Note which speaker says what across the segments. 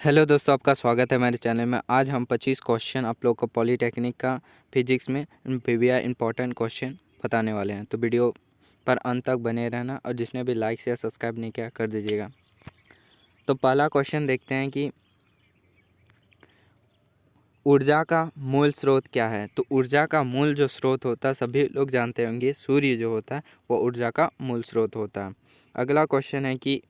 Speaker 1: Hello दोस्तों, आपका स्वागत है हमारे चैनल में। आज हम 25 क्वेश्चन आप लोग को पॉलीटेक्निक का फिजिक्स में प्रीवियस इंपॉर्टेंट क्वेश्चन बताने वाले हैं। तो वीडियो पर अंत तक बने रहना और जिसने भी लाइक या सब्सक्राइब नहीं किया कर दीजिएगा। तो पहला क्वेश्चन देखते हैं कि ऊर्जा का मूल स्रोत क्या है। तो ऊर्जा का मूल जो स्रोत होता है सभी लोग जानते होंगे, सूर्य जो होता है वो ऊर्जा का मूल स्रोत होता है। अगला क्वेश्चन है कि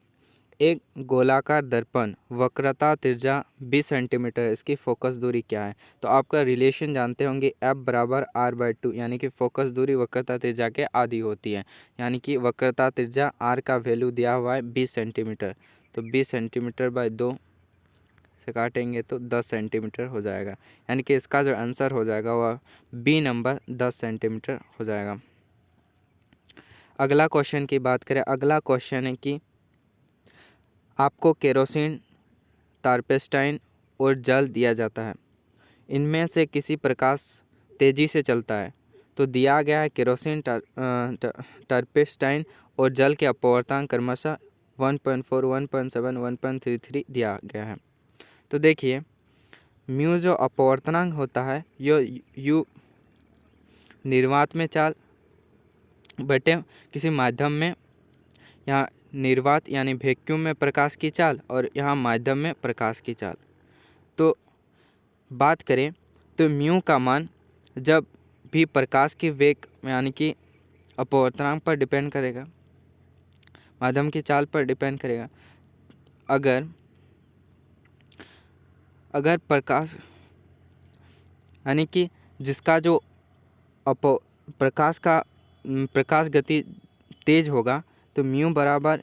Speaker 1: एक गोलाकार दर्पण वक्रता त्रिज्या 20 सेंटीमीटर, इसकी फोकस दूरी क्या है। तो आपका रिलेशन जानते होंगे F बराबर R/2, यानी कि फोकस दूरी वक्रता त्रिज्या के आधी होती है। यानी कि वक्रता त्रिज्या R का वैल्यू दिया हुआ है 20 सेंटीमीटर। तो 20 सेंटीमीटर बाय 2 से काटेंगे तो 10 सेंटीमीटर हो जाएगा। यानी कि इसका जो आंसर हो जाएगा वह बी नंबर 10 सेंटीमीटर हो जाएगा। अगला क्वेश्चन की बात करें, अगला क्वेश्चन है कि आपको केरोसिन, टर्पेस्टाइन और जल दिया जाता है, इनमें से किसी प्रकाश तेज़ी से चलता है। तो दिया गया है केरोसिन, टर्पेस्टाइन और जल के अपवर्तनांक क्रमशः 1.4, 1.7, 1.33 दिया गया है। तो देखिए, म्यू जो अपवर्तनांक होता है यू निर्वात में चाल बटे किसी माध्यम में, यहाँ निर्वात यानी वैक्यूम में प्रकाश की चाल और यहाँ माध्यम में प्रकाश की चाल। तो बात करें तो म्यू का मान जब भी प्रकाश की वेग यानी कि अपवर्तनांक पर डिपेंड करेगा, माध्यम की चाल पर डिपेंड करेगा। अगर प्रकाश यानी कि जिसका जो प्रकाश गति तेज होगा तो म्यू बराबर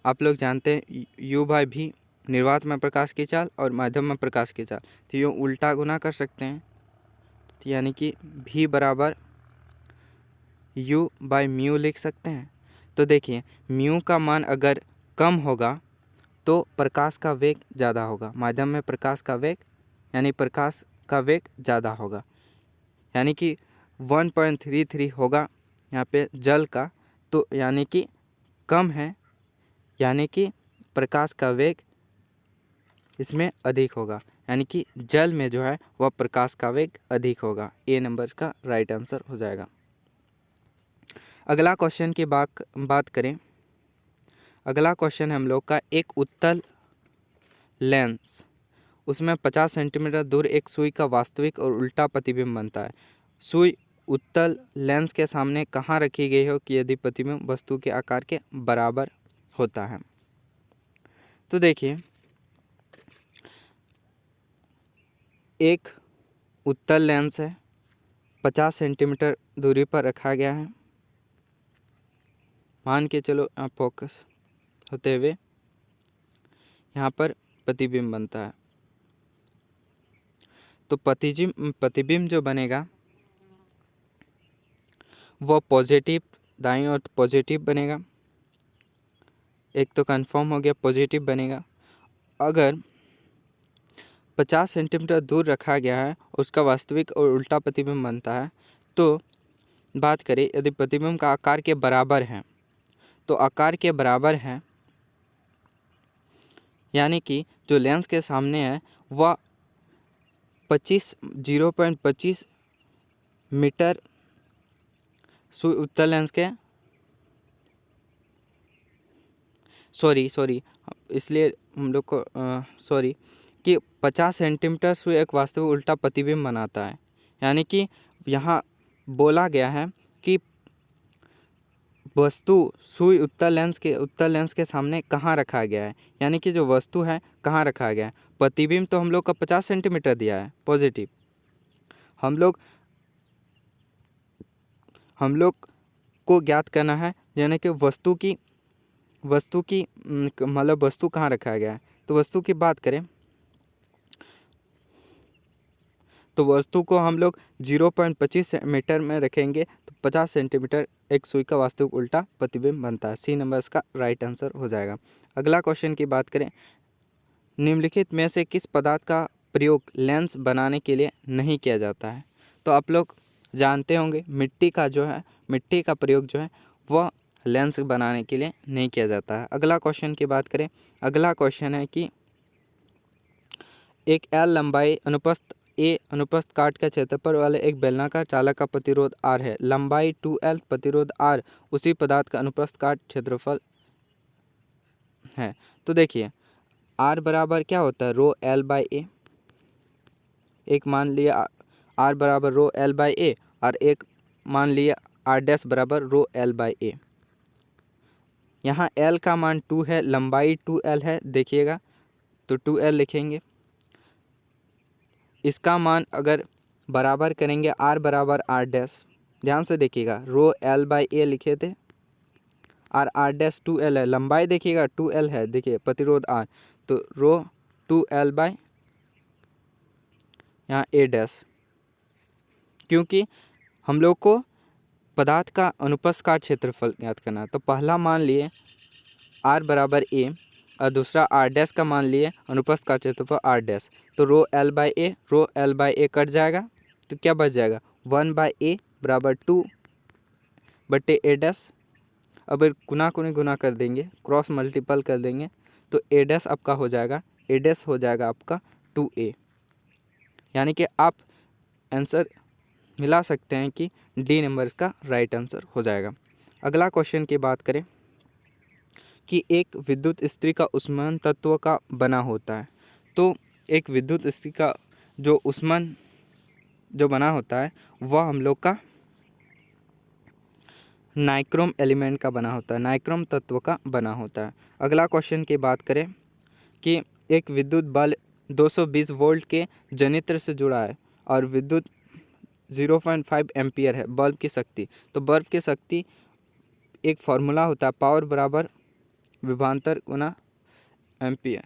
Speaker 1: आप लोग जानते हैं U/V, निर्वात में प्रकाश की चाल और माध्यम में प्रकाश की चाल। तो यूँ उल्टा गुना कर सकते हैं, तो यानी कि V बराबर U/म्यू लिख सकते हैं। तो देखिए, म्यू का मान अगर कम होगा तो प्रकाश का वेग ज़्यादा होगा, माध्यम में प्रकाश का वेग यानी प्रकाश का वेग ज़्यादा होगा, यानी कि 1.33 होगा यहाँ पे जल का, तो यानी कि कम है, यानी कि प्रकाश का वेग इसमें अधिक होगा, यानी कि जल में जो है वह प्रकाश का वेग अधिक होगा। ए नंबर का राइट आंसर हो जाएगा। अगला क्वेश्चन की बात करें, अगला क्वेश्चन हम लोग का एक उत्तल लेंस, उसमें 50 सेंटीमीटर दूर एक सुई का वास्तविक और उल्टा प्रतिबिंब बनता है। सुई उत्तल लेंस के सामने कहाँ रखी गई हो कि यदि प्रतिबिंब वस्तु के आकार के बराबर होता है। तो देखिए, एक उत्तल लेंस है, 50 सेंटीमीटर दूरी पर रखा गया है। मान के चलो आप फोकस होते हुए यहाँ पर प्रतिबिंब बनता है। तो प्रतिबिंब जो बनेगा वो पॉजिटिव, दाईं ओर पॉजिटिव बनेगा। एक तो कंफर्म हो गया पॉजिटिव बनेगा। अगर 50 सेंटीमीटर दूर रखा गया है, उसका वास्तविक और उल्टा प्रतिबिंब बनता है। तो बात करें यदि प्रतिबिंब का आकार के बराबर है, तो आकार के बराबर है यानी कि जो लेंस के सामने है वह 0.25 मीटर उत्तल लेंस के सॉरी इसलिए हम लोग को कि 50 सेंटीमीटर सुई एक वास्तविक उल्टा प्रतिबिंब बनाता है। यानी कि यहाँ बोला गया है कि वस्तु सुई उत्तल लेंस के सामने कहाँ रखा गया है, यानी कि जो वस्तु है कहाँ रखा गया है। प्रतिबिंब तो हम लोग का 50 सेंटीमीटर दिया है पॉजिटिव, हम लोग को ज्ञात करना है, यानी कि वस्तु की मतलब वस्तु कहाँ रखा गया है। तो वस्तु की बात करें तो वस्तु को हम लोग 0.25 मीटर में रखेंगे तो 50 सेंटीमीटर एक सुई का वास्तविक उल्टा प्रतिबिंब बनता है। सी नंबर इसका राइट आंसर हो जाएगा। अगला क्वेश्चन की बात करें, निम्नलिखित में से किस पदार्थ का प्रयोग लेंस बनाने के लिए नहीं किया जाता है। तो आप लोग जानते होंगे मिट्टी का प्रयोग जो है वह लेंस बनाने के लिए नहीं किया जाता है। अगला क्वेश्चन की बात करें, अगला क्वेश्चन है कि एक एल लंबाई अनुप्रस्थ ए अनुप्रस्थ काट का क्षेत्रफल वाले एक बेलनाकार चालक का प्रतिरोध आर है। लंबाई 2L, प्रतिरोध आर उसी पदार्थ का अनुप्रस्थ काट क्षेत्रफल है। तो देखिए आर बराबर क्या होता है, रो एल बाई ए। एक मान लिया आर बराबर रो एल बाई ए और एक मान लिया आर डैश बराबर रो एल बाई ए। यहाँ एल का मान 2 है, लंबाई 2L है, देखिएगा तो 2L लिखेंगे। इसका मान अगर बराबर करेंगे आर बराबर आर डैश, ध्यान से देखिएगा, रो एल बाई ए लिखे थे और आर डैश 2L है, लंबाई देखिएगा 2L है, देखिए प्रतिरोध आर, तो रो 2L बाई यहाँ ए डैश। क्योंकि हम लोग को पदार्थ का अनुप्रस्थ काट क्षेत्रफल ज्ञात करना है, तो पहला मान लिए आर बराबर ए और दूसरा आर डैश का मान लिए अनुप्रस्थ काट क्षेत्रफल आर डैश। तो rho L by A, rho L by A cut जाएगा, तो क्या बच जाएगा 1 बाई ए बराबर 2 बटे ए डैश। अब गुना कर देंगे, क्रॉस मल्टीपल कर देंगे, तो ए डैश आपका हो जाएगा, ए डैश हो जाएगा आपका 2A। यानी कि आप आंसर मिला सकते हैं कि डी नंबर इसका राइट आंसर हो जाएगा। अगला क्वेश्चन की बात करें कि एक विद्युत इस्त्री का ऊष्मन तत्व का बना होता है। तो एक विद्युत इस्त्री का जो ऊष्मन जो बना होता है वह हम लोग का नाइक्रोम एलिमेंट का बना होता है, नाइक्रोम तत्व का बना होता है। अगला क्वेश्चन की बात करें कि एक विद्युत बल्ब 220 वोल्ट के जनित्र से जुड़ा है और विद्युत 0.5 एम्पियर है बल्ब की शक्ति। तो बल्ब की शक्ति एक फार्मूला होता है, पावर बराबर विभवांतर गुना एम्पियर,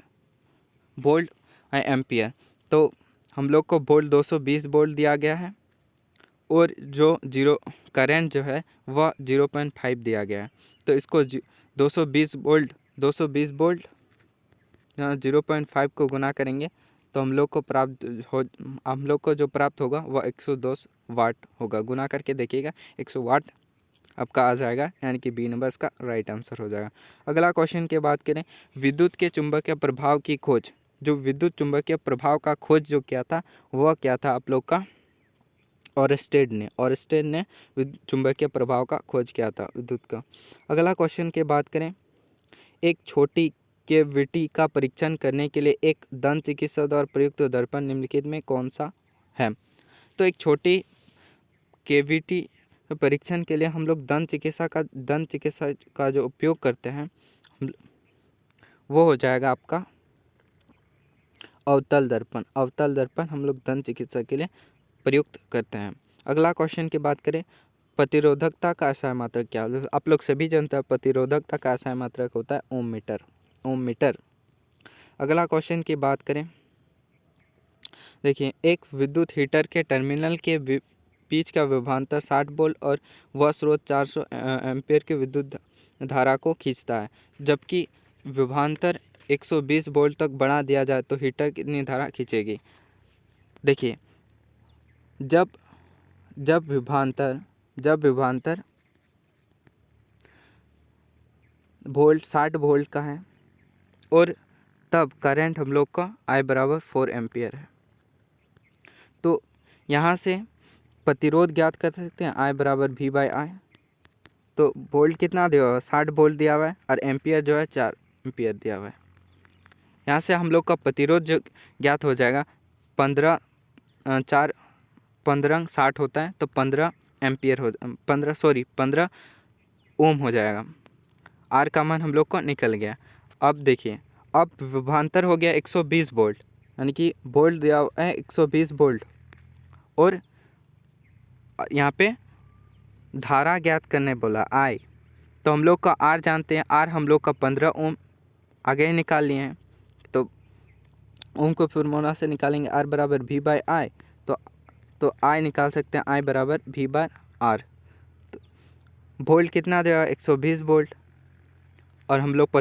Speaker 1: वोल्ट एम्पियर। तो हम लोग को वोल्ट 220 वोल्ट दिया गया है और जो करंट जो है वह 0.5 दिया गया है। तो इसको 220 वोल्ट 220 वोल्ट 0.5 को गुना करेंगे तो हम लोग को जो प्राप्त होगा वह 110 वाट होगा। गुना करके देखिएगा 100 वाट आपका आ जाएगा, यानी कि बी नंबर इसका राइट आंसर हो जाएगा। अगला क्वेश्चन की बात करें, विद्युत के चुंबकीय प्रभाव की खोज, जो विद्युत चुंबकीय प्रभाव का खोज जो किया था वह क्या था आप लोग का, ऑरस्टेड ने चुंबकीय प्रभाव का खोज किया था विद्युत का। अगला क्वेश्चन की बात करें, एक छोटी कैविटी का परीक्षण करने के लिए एक दंत चिकित्सक द्वारा प्रयुक्त दर्पण निम्नलिखित में कौन सा है। तो एक छोटी कैविटी परीक्षण के लिए हम लोग दंत चिकित्सा का जो उपयोग करते हैं वो हो जाएगा आपका अवतल दर्पण हम लोग दंत चिकित्सा के लिए प्रयुक्त करते हैं। अगला क्वेश्चन की बात करें, प्रतिरोधकता का एसआई मात्रक क्या है। आप लोग सभी जानते हैं प्रतिरोधकता का एसआई मात्रक होता है ओम मीटर। अगला क्वेश्चन की बात करें, देखिए एक विद्युत हीटर के टर्मिनल के बीच का विभवांतर 60 वोल्ट और वह स्रोत 400 एम्पीयर की विद्युत धारा को खींचता है, जबकि विभवांतर 120 वोल्ट तक बढ़ा दिया जाए तो हीटर कितनी धारा खींचेगी। देखिए जब विभवांतर वोल्ट 60 वोल्ट का है और तब करंट हम लोग का I बराबर 4 एम्पियर है, तो यहाँ से प्रतिरोध ज्ञात कर सकते हैं I बराबर V बाई आई। तो वोल्ट कितना दिया हुआ है, 60 वोल्ट दिया हुआ है और एम्पियर जो है 4 एम्पियर दिया हुआ है। यहाँ से हम लोग का प्रतिरोध जो ज्ञात हो जाएगा 15 60 होता है तो 15 ओम हो जाएगा। आर का मान हम लोग को निकल गया। अब देखिए अब विभवांतर हो गया 120 वोल्ट, यानी कि वोल्ट दिया हुआ है 120 वोल्ट और यहाँ पे धारा ज्ञात करने बोला आई। तो हम लोग का आर जानते हैं, आर हम लोग का 15 ओम आगे ही निकाल लिए हैं, तो ओम को फॉर्मूला से निकालेंगे आर बराबर वी बाई आई, तो आई निकाल सकते हैं आई बराबर वी बाई आर। तो वोल्ट कितना देगा 120 वोल्ट और हम लोग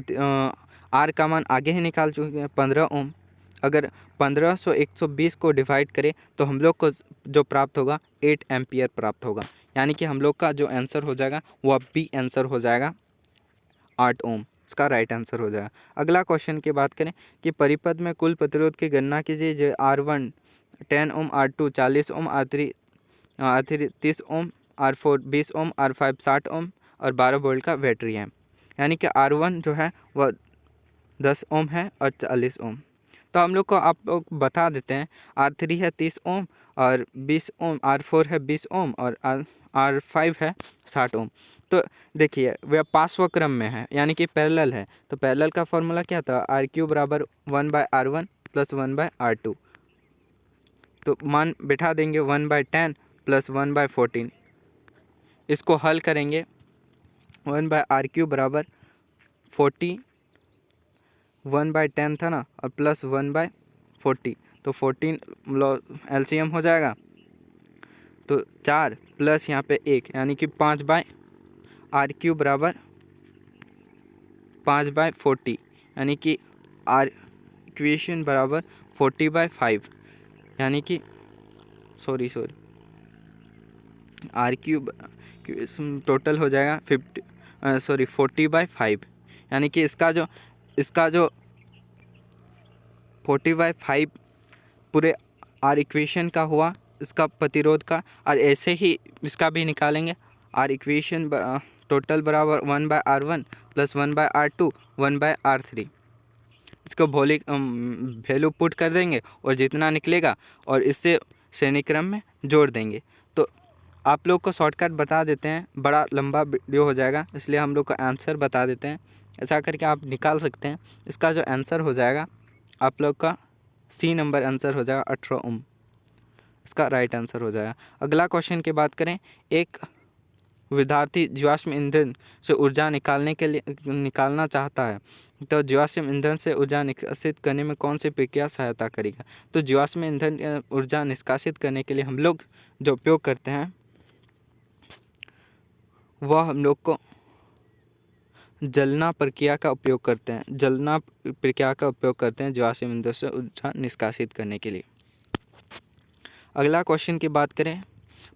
Speaker 1: आर का मान आगे ही निकाल चुके हैं 15 ओम। अगर 1500 120 को डिवाइड करें तो हम लोग को जो प्राप्त होगा 8 एम्पियर प्राप्त होगा, यानी कि हम लोग का जो आंसर हो जाएगा वह बी आंसर हो जाएगा 8 ओम। इसका राइट आंसर हो जाएगा। अगला क्वेश्चन की बात करें कि परिपथ में कुल प्रतिरोध की गणना कीजिए। जो R1 10 ओम, R2 40 ओम, R3 30 ओम, R4 20 ओम, R5 60 ओम और 12 वोल्ट का बैटरी है। यानी कि R1 जो है वह 10 ओम है और 40 ओम। तो हम लोग को आप लोग बता देते हैं, R3 है 30 ओम और 20 ओम, R4 है 20 ओम और R5 है 60 ओम। तो देखिए वह पार्श्व क्रम में है यानी कि पैरेलल है। तो पैरेलल का फॉर्मूला क्या था, RQ बराबर 1/R1 प्लस 1/R2। तो मान बैठा देंगे 1/10 प्लस 1/14। इसको हल करेंगे 1/RQ बराबर 40, 1/10 था ना और प्लस 1/40, तो 14 LCM हो जाएगा। तो 4 प्लस यहाँ पे 1 यानी कि 5/RQ बराबर 5/40 यानी कि आर इक्वेशन बराबर 40/5 यानी कि सॉरी RQ टोटल हो जाएगा 40/5 यानी कि इसका जो 40/5 पूरे आर इक्वेशन का हुआ, इसका प्रतिरोध का। और ऐसे ही इसका भी निकालेंगे, आर इक्वेशन टोटल बराबर 1/R1 प्लस 1/R2 1/R3। इसको वैल्यू पुट कर देंगे और जितना निकलेगा और इससे श्रेणी क्रम में जोड़ देंगे। तो आप लोग को शॉर्टकट बता देते हैं, बड़ा लंबा वीडियो हो जाएगा इसलिए हम लोग का आंसर बता देते हैं। ऐसा करके आप निकाल सकते हैं। इसका जो आंसर हो जाएगा आप लोग का C नंबर आंसर हो जाएगा 18 ओम। इसका राइट आंसर हो जाएगा। अगला क्वेश्चन की बात करें, एक विद्यार्थी जीवाश्म ईंधन से ऊर्जा निकालना चाहता है, तो जीवाश्म ईंधन से ऊर्जा निष्कासित करने में कौन सी प्रक्रिया सहायता करेगा। तो जीवाश्म ईंधन ऊर्जा निष्कासित करने के लिए हम लोग जो उपयोग करते हैं वह हम लोग को जलना प्रक्रिया का उपयोग करते हैं। जलना प्रक्रिया का उपयोग करते हैं जीवाश्म ईंधन से ऊर्जा निष्कासित करने के लिए। अगला क्वेश्चन की बात करें,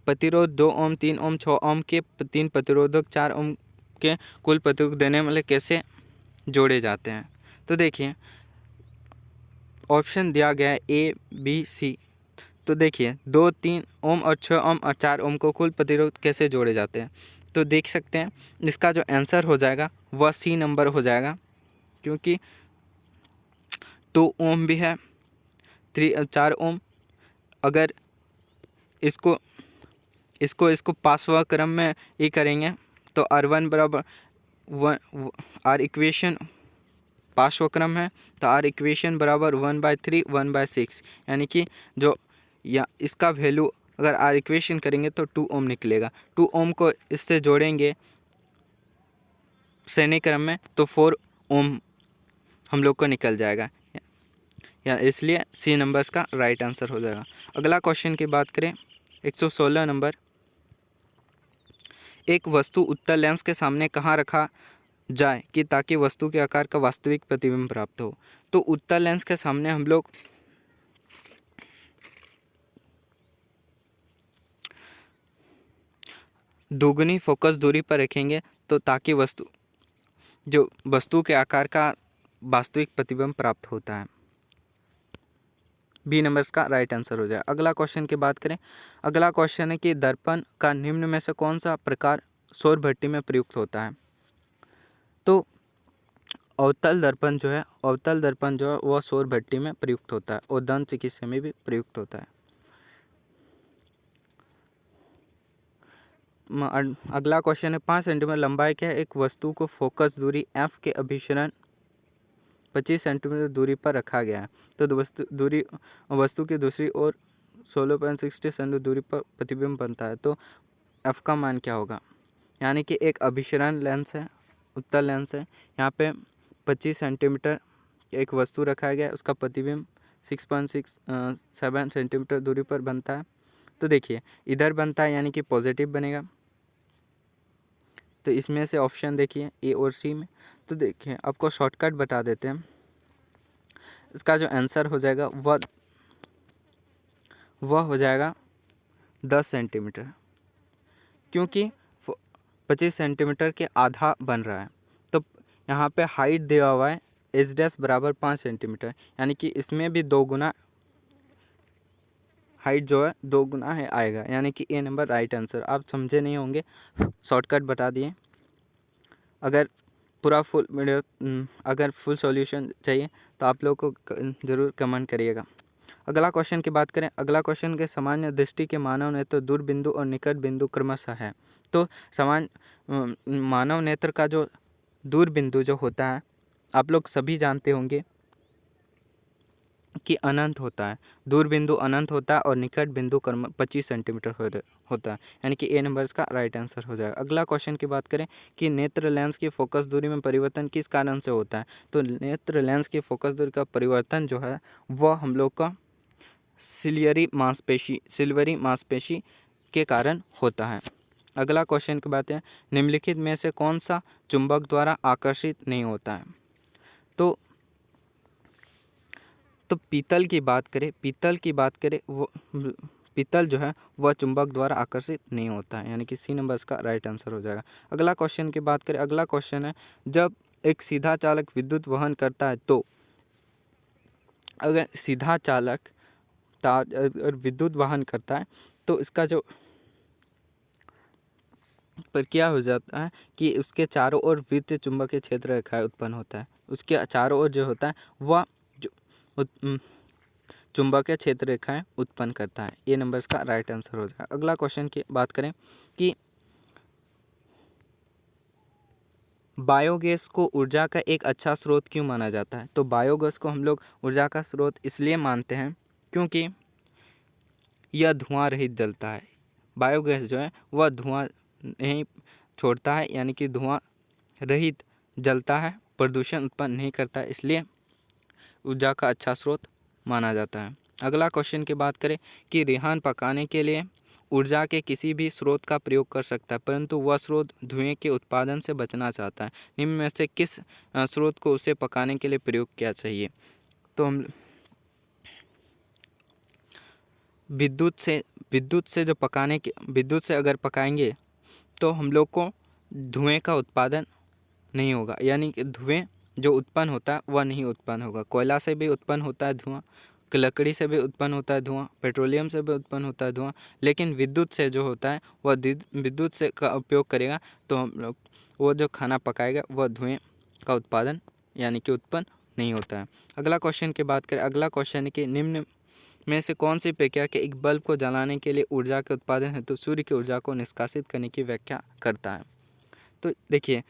Speaker 1: प्रतिरोध 2 ओम, 3 ओम, 6 ओम के 3 प्रतिरोधक 4 ओम के कुल प्रतिरोध देने वाले कैसे जोड़े जाते हैं। तो देखिए ऑप्शन दिया गया है A, B, C। तो देखिए 2, 3 ओम और 6 ओम और 4 ओम को कुल प्रतिरोध कैसे जोड़े जाते हैं। तो देख सकते हैं इसका जो आंसर हो जाएगा वह C नंबर हो जाएगा, क्योंकि 2 ओम भी है 4 ओम। अगर इसको पार्श्व क्रम में ये करेंगे तो R1 बराबर आर इक्वेशन पार्श्व क्रम है तो आर इक्वेशन बराबर 1/3 1/6 यानी कि जो या इसका वैल्यू अगर आर इक्वेशन करेंगे तो 2 ओम निकलेगा। 2 ओम को इससे जोड़ेंगे श्रेणी क्रम में तो 4 ओम हम लोग को निकल जाएगा, या इसलिए C नंबर्स का राइट आंसर हो जाएगा। अगला क्वेश्चन की बात करें 116 नंबर, एक वस्तु उत्तल लेंस के सामने कहाँ रखा जाए कि ताकि वस्तु के आकार का वास्तविक प्रतिबिंब प्राप्त हो। तो उत्तल लेंस के सामने हम लोग दोगुनी फोकस दूरी पर रखेंगे तो ताकि वस्तु के आकार का वास्तविक प्रतिबिंब प्राप्त होता है। B नंबर्स का राइट आंसर हो जाए। अगला क्वेश्चन की बात करें, अगला क्वेश्चन है कि दर्पण का निम्न में से कौन सा प्रकार सौर भट्टी में प्रयुक्त होता है। तो अवतल दर्पण जो है वह सौर भट्टी में प्रयुक्त होता है और दंत चिकित्सा में भी प्रयुक्त होता है। अगला क्वेश्चन है 5 सेंटीमीटर लंबाई के एक वस्तु को फोकस दूरी F के अभिसरण 25 सेंटीमीटर दूरी पर रखा गया है। तो वस्तु की दूसरी ओर 16.60 सेंटीमीटर दूरी पर प्रतिबिंब बनता है। तो F का मान क्या होगा। यानी कि एक अभिसरण लेंस है, उत्तल लेंस है, यहाँ पे 25 सेंटीमीटर एक वस्तु रखा गया है, उसका प्रतिबिंब 6.67 सेंटीमीटर दूरी पर बनता है। तो देखिए इधर बनता है यानी कि पॉजिटिव बनेगा। तो इसमें से ऑप्शन देखिए A और C में। तो देखिए आपको शॉर्टकट बता देते हैं, इसका जो आंसर हो जाएगा वह हो जाएगा 10 सेंटीमीटर, क्योंकि 25 सेंटीमीटर के आधा बन रहा है। तो यहाँ पे हाइट दिया हुआ है एच डैश बराबर 5 सेंटीमीटर, यानी कि इसमें भी 2 गुना हाइट जो है 2 गुना है आएगा, यानी कि ए नंबर राइट आंसर। आप समझे नहीं होंगे, शॉर्टकट बता दिए। अगर पूरा फुल वीडियो अगर फुल सॉल्यूशन चाहिए तो आप लोग को ज़रूर कमेंट करिएगा। अगला क्वेश्चन की बात करें, अगला क्वेश्चन के सामान्य दृष्टि के मानव नेत्र दूर बिंदु और निकट बिंदु क्रमशः है। तो सामान्य मानव नेत्र का जो दूर बिंदु जो होता है आप लोग सभी जानते होंगे कि अनंत होता है, दूर बिंदु अनंत होता है और निकट बिंदु 25 सेंटीमीटर होता है, यानी कि ए नंबर इसका राइट आंसर हो जाएगा। अगला क्वेश्चन की बात करें कि नेत्र लेंस की फोकस दूरी में परिवर्तन किस कारण से होता है। तो नेत्र लेंस की फोकस दूरी का परिवर्तन जो है वह हम लोग का सिल्वरी मांसपेशी के कारण होता है। अगला क्वेश्चन की बात है, निम्नलिखित में से कौन सा चुंबक द्वारा आकर्षित नहीं होता है। तो पीतल की बात करें वो पीतल जो है वह चुंबक द्वारा आकर्षित नहीं होता है, यानी कि सी नंबर इसका राइट आंसर हो जाएगा। अगला क्वेश्चन की बात करें, अगला क्वेश्चन है, जब एक सीधा चालक विद्युत वहन करता है तो अगर सीधा चालक विद्युत वहन करता है तो इसका जो प्रक्रिया हो जाता है कि उसके चारों ओर विद्युत चुंबकीय क्षेत्र रेखाएं उत्पन्न होता है, उसके चारों ओर जो होता है वह चुंबकीय क्षेत्र रेखाएं उत्पन्न करता है। ये नंबर इसका राइट आंसर हो जाएगा। अगला क्वेश्चन की बात करें कि बायोगैस को ऊर्जा का एक अच्छा स्रोत क्यों माना जाता है। तो बायोगैस को हम लोग ऊर्जा का स्रोत इसलिए मानते हैं क्योंकि यह धुआं रहित जलता है। बायोगैस जो है वह धुआं नहीं छोड़ता है, यानी कि धुआं रहित जलता है, प्रदूषण उत्पन्न नहीं करता है, इसलिए ऊर्जा का अच्छा स्रोत माना जाता है। अगला क्वेश्चन की बात करें कि रेहान पकाने के लिए ऊर्जा के किसी भी स्रोत का प्रयोग कर सकता है, परंतु वह स्रोत धुएं के उत्पादन से बचना चाहता है। निम्न में से किस स्रोत को उसे पकाने के लिए प्रयोग किया चाहिए। तो हम विद्युत से अगर पकाएंगे तो हम लोग को धुएं का उत्पादन नहीं होगा, यानी कि धुएं जो उत्पन्न होता है वह नहीं उत्पन्न होगा। कोयला से भी उत्पन्न होता है धुआं, लकड़ी से भी उत्पन्न होता है धुआं, पेट्रोलियम से भी उत्पन्न होता है धुआं, लेकिन विद्युत से जो होता है वह विद्युत से का उपयोग करेगा तो हम लोग वो जो खाना पकाएगा वह धुएं का उत्पादन यानी कि उत्पन्न नहीं होता है। अगला क्वेश्चन की बात करें, अगला क्वेश्चन है कि निम्न में से कौन सी प्रक्रिया के एक बल्ब को जलाने के लिए ऊर्जा के उत्पादन हेतु सूर्य की ऊर्जा को निष्कासित करने की व्याख्या करता है। तो देखिए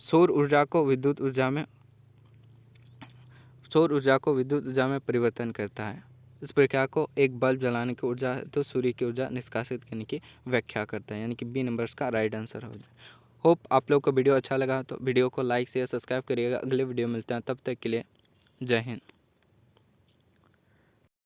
Speaker 1: सौर ऊर्जा को विद्युत ऊर्जा में परिवर्तन करता है। इस प्रक्रिया को एक बल्ब जलाने की ऊर्जा तो सूर्य की ऊर्जा निष्कासित करने की व्याख्या करता है, यानी कि बी नंबर का राइट आंसर हो जाए। होप आप लोग को वीडियो अच्छा लगा तो वीडियो को लाइक शेयर सब्सक्राइब करिएगा। अगले वीडियो मिलते हैं, तब तक के लिए जय हिंद।